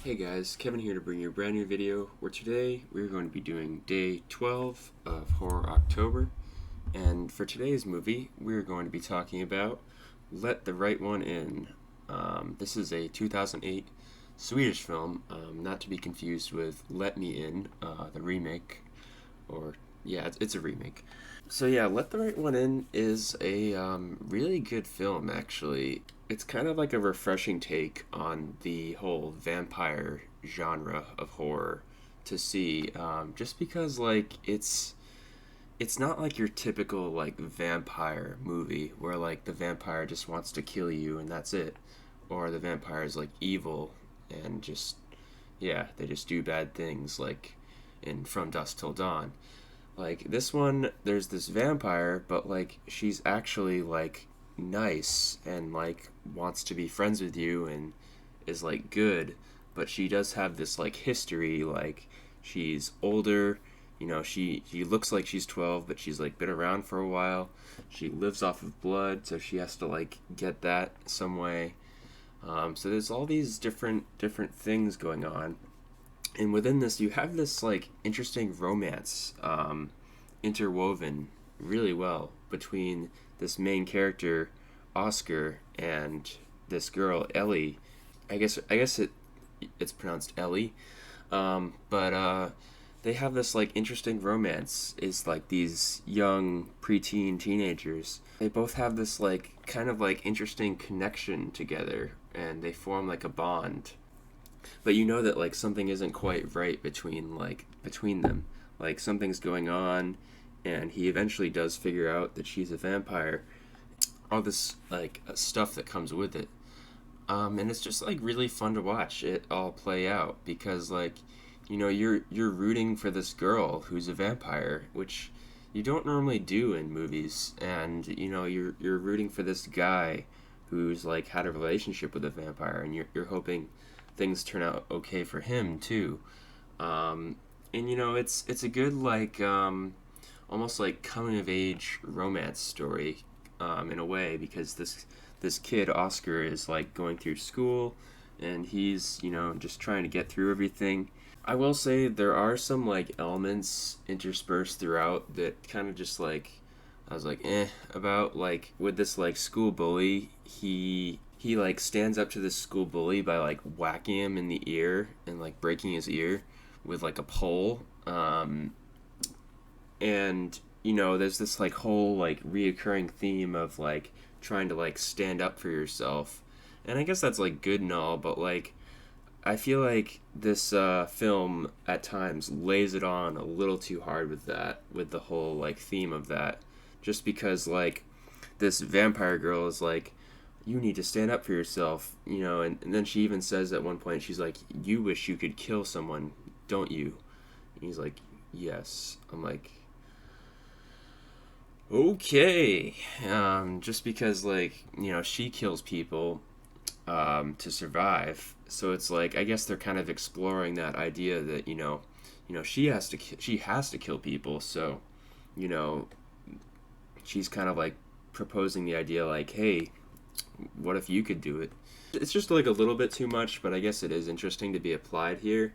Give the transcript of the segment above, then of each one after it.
Hey guys, Kevin here to bring you a brand new video where today we're going to be doing day 12 of Horror October. And for today's movie, we're going to be talking about Let the Right One In. This is a 2008 Swedish film, not to be confused with Let Me In, the remake. Or, yeah, it's a remake. So yeah, Let the Right One In is a really good film, actually. It's kind of like a refreshing take on the whole vampire genre of horror to see, just because like it's not like your typical like vampire movie where like the vampire just wants to kill you and that's it, or the vampire is like evil and just yeah they just do bad things like in From Dusk Till Dawn. Like this one, there's this vampire, but like she's actually like nice and like wants to be friends with you and is like good, but she does have this like history. Like she's older, she looks like she's 12, but she's like been around for a while. She lives off of blood, so she has to like get that some way. So there's all these different things going on, and within this you have this like interesting romance interwoven really well between this main character Oscar and this girl Ellie. I guess it's pronounced Ellie. But they have this like interesting romance. Is like these young preteen teenagers. They both have this like kind of like interesting connection together, and they form like a bond. But you know that like something isn't quite right between them. Like something's going on, and he eventually does figure out that she's a vampire. All this like stuff that comes with it. And it's just like really fun to watch it all play out because like you're rooting for this girl who's a vampire, which you don't normally do in movies, and you're rooting for this guy who's like had a relationship with a vampire, and you're hoping things turn out okay for him too. And it's a good like almost like coming of age romance story, in a way, because this kid Oscar is like going through school, and he's just trying to get through everything. I will say there are some like elements interspersed throughout that kind of just like I was like about, like with this like school bully. He like stands up to this school bully by like whacking him in the ear and like breaking his ear with like a pole. And there's this like whole like reoccurring theme of like trying to like stand up for yourself, and I guess that's like good and all, but like I feel like this film at times lays it on a little too hard with that, with the whole like theme of that, just because like this vampire girl is like, you need to stand up for yourself, and then she even says at one point, she's like, you wish you could kill someone, don't you? And he's like, yes. I'm like, okay. Just because like she kills people to survive, so it's like I guess they're kind of exploring that idea that she has to kill people, so you know she's kind of like proposing the idea like, hey, what if you could do it? It's just like a little bit too much, but I guess it is interesting to be applied here.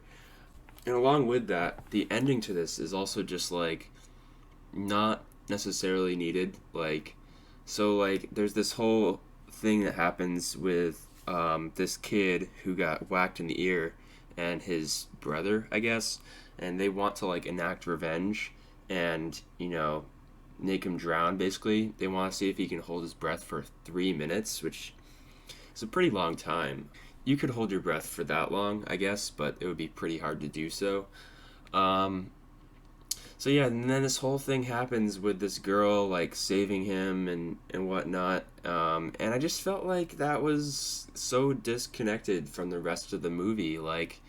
And along with that, the ending to this is also just like not necessarily needed. Like, so like there's this whole thing that happens with this kid who got whacked in the ear and his brother, I guess, and they want to like enact revenge and make him drown. Basically, they want to see if he can hold his breath for 3 minutes, which is a pretty long time. You could hold your breath for that long, I guess, but it would be pretty hard to do so. Um, so yeah, and then this whole thing happens with this girl like saving him and whatnot, and I just felt like that was so disconnected from the rest of the movie. Like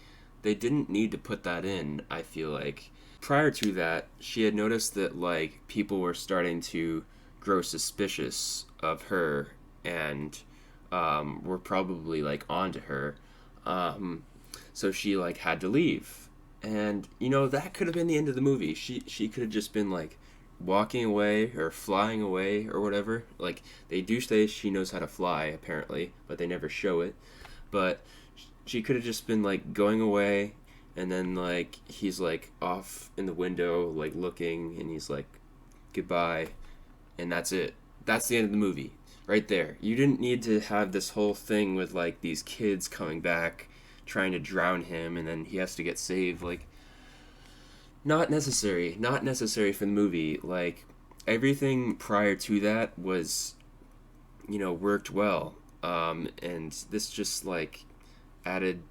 they didn't need to put that in. I feel like prior to that, she had noticed that like people were starting to grow suspicious of her and were probably like onto her. Um, so she like had to leave, and that could have been the end of the movie. She could have just been like walking away or flying away or whatever. Like they do say she knows how to fly apparently, but they never show it. But She could have just been like going away, and then like he's like off in the window like looking, and he's like goodbye, and that's it. That's the end of the movie right there. You didn't need to have this whole thing with like these kids coming back trying to drown him, and then he has to get saved. Like, not necessary. Not necessary for the movie. Like, everything prior to that was, worked well. And this just like added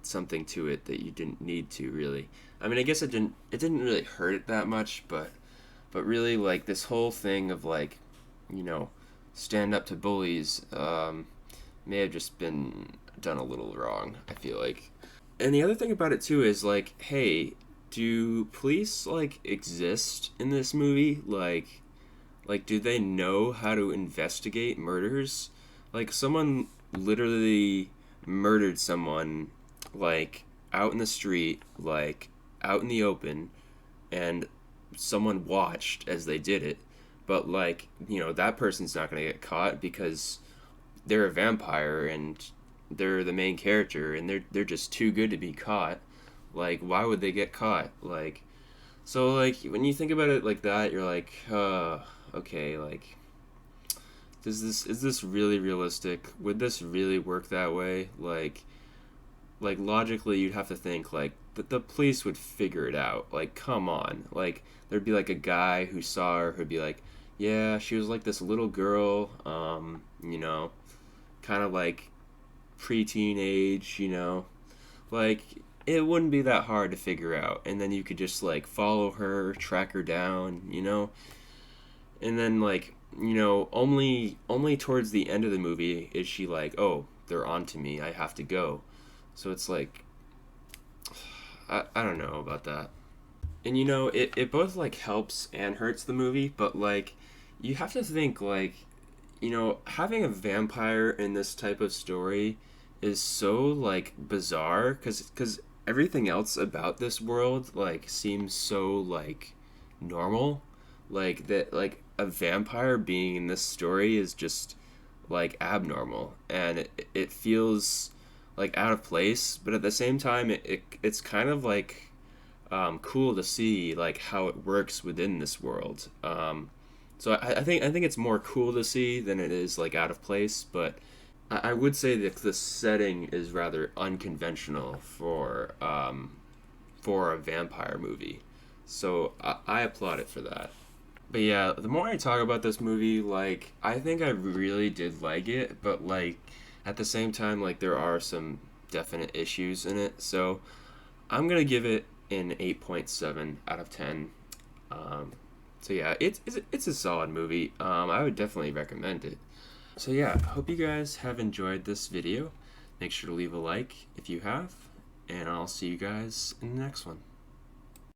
something to it that you didn't need to really. I mean, I guess it didn't really hurt it that much, but really like this whole thing of like, you know, stand up to bullies may have just been done a little wrong, I feel like. And the other thing about it too is like, hey, do police like exist in this movie? Like do they know how to investigate murders? Like someone literally murdered someone like out in the street, like out in the open, and someone watched as they did it. But like, that person's not going to get caught because they're a vampire and they're the main character and they're just too good to be caught. Like why would they get caught? Like so like when you think about it like that, you're like, okay, like is this really realistic? Would this really work that way? Like logically you'd have to think like the police would figure it out. Like come on. Like there'd be like a guy who saw her who'd be like, yeah, she was like this little girl, kind of like preteen age, like it wouldn't be that hard to figure out, and then you could just like follow her, track her down, and then like only towards the end of the movie is she like, oh, they're on to me, I have to go. So it's like I don't know about that. And it both like helps and hurts the movie, but like you have to think like, having a vampire in this type of story is so like bizarre because everything else about this world like seems so like normal, like that like a vampire being in this story is just like abnormal, and it feels like out of place, but at the same time it's kind of like cool to see like how it works within this world. So I think it's more cool to see than it is like out of place, but I would say that the setting is rather unconventional for a vampire movie. So I applaud it for that. But yeah, the more I talk about this movie, like I think I really did like it, but like at the same time, like there are some definite issues in it. So I'm gonna give it an 8.7 out of 10. So yeah, it's a solid movie. I would definitely recommend it. So yeah, hope you guys have enjoyed this video. Make sure to leave a like if you have, and I'll see you guys in the next one.